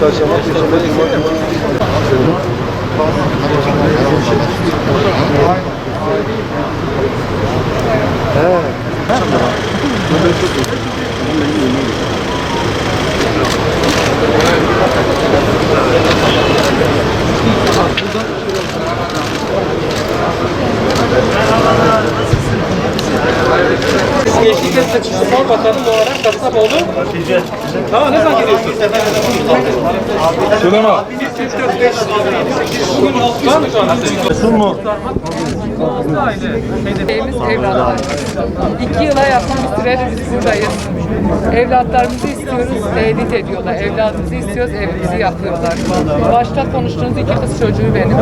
Çarşamba, Perşembe, Gençlik ve Spor Bakanı olarak Kastamoğlu. Tamam, ne zaman geliyorsun? Süleyman. 3, 4, 5, 6, 7, 8, 9, 10 var mı şu anda? Sun mu? Evimiz evlatlar. 2 yıla yakın bir süredir biz buradayız. Evlatlarımızı istiyoruz, tehdit ediyorlar. Evladımızı istiyoruz, evimizi yakıyorlar. Başta konuştuğunuz 2 kız çocuğu benim.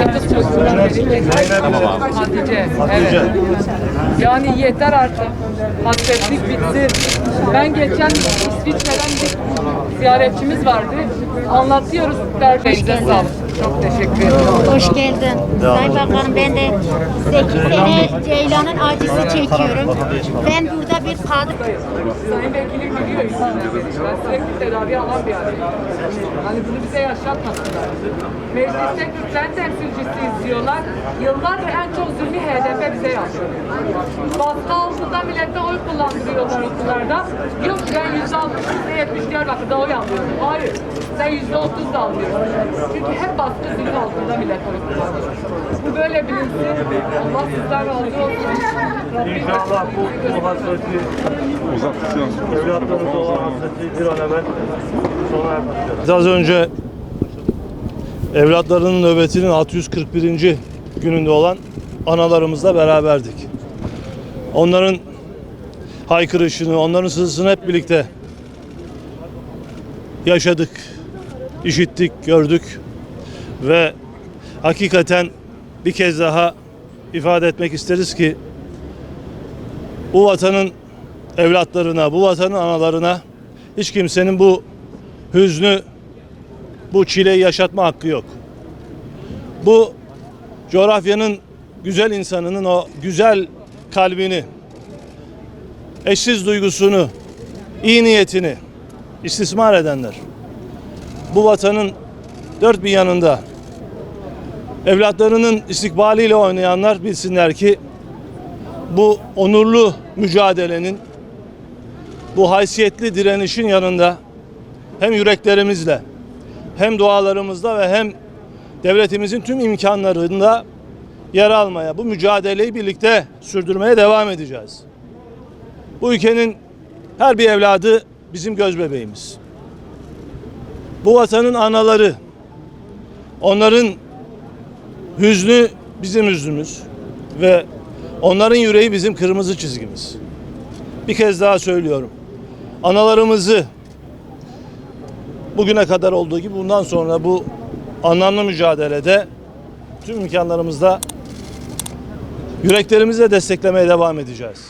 2 kız çocuğundan biri Hatice. Evet. Yani yeter artık. Hasretlik bitsin. Ben geçen İsviçre'den bir ziyaretçimiz vardı. Anlatıyoruz. Derneğinize sağlık. Çok teşekkür ederim. Hoş geldin. Sayın Bakanım, ben de 8 sene Ceylan'ın acısı çekiyorum. Ben burada bir kadın... Sayın Vekilim biliyor ben sürekli tedavi alan bir adayım. Hani bunu bize yaşatmasınlar. Mecliste Kürtlerin temsilcisi diyorlar. Yıllardır en çok zulmü HDP bize yaşıyor. Baskı altında millete oy kullandırıyorlar okullarda. Yok ben %60, %70 Diyarbakır'da oy alıyorum. Hayır. Sen %30 da alıyorsun. Çünkü hep baskı zulmü altında millet oy kullanıyor. Bu böyle bilinsin. Allah sizden razı olsun. İnşallah bu hasreti, evlatlarımız olan hasreti bir an evvel sona erdireceğiz. Az önce evlatlarının nöbetinin 641. gününde olan analarımızla beraberdik. Onların haykırışını, onların sızısını hep birlikte yaşadık, işittik, gördük ve hakikaten bir kez daha ifade etmek isteriz ki bu vatanın evlatlarına, bu vatanın analarına hiç kimsenin bu hüznü, bu çileyi yaşatma hakkı yok. Bu coğrafyanın güzel insanının o güzel kalbini, eşsiz duygusunu, iyi niyetini istismar edenler, bu vatanın dört bir yanında evlatlarının istikbaliyle oynayanlar bilsinler ki bu onurlu mücadelenin, bu haysiyetli direnişin yanında hem yüreklerimizle, hem dualarımızda ve hem devletimizin tüm imkanlarında yer almaya, bu mücadeleyi birlikte sürdürmeye devam edeceğiz. Bu ülkenin her bir evladı bizim göz bebeğimiz. Bu vatanın anaları, onların hüznü bizim hüznümüz ve onların yüreği bizim kırmızı çizgimiz. Bir kez daha söylüyorum. Analarımızı bugüne kadar olduğu gibi bundan sonra bu anlamlı mücadelede tüm imkanlarımızla yüreklerimizle desteklemeye devam edeceğiz.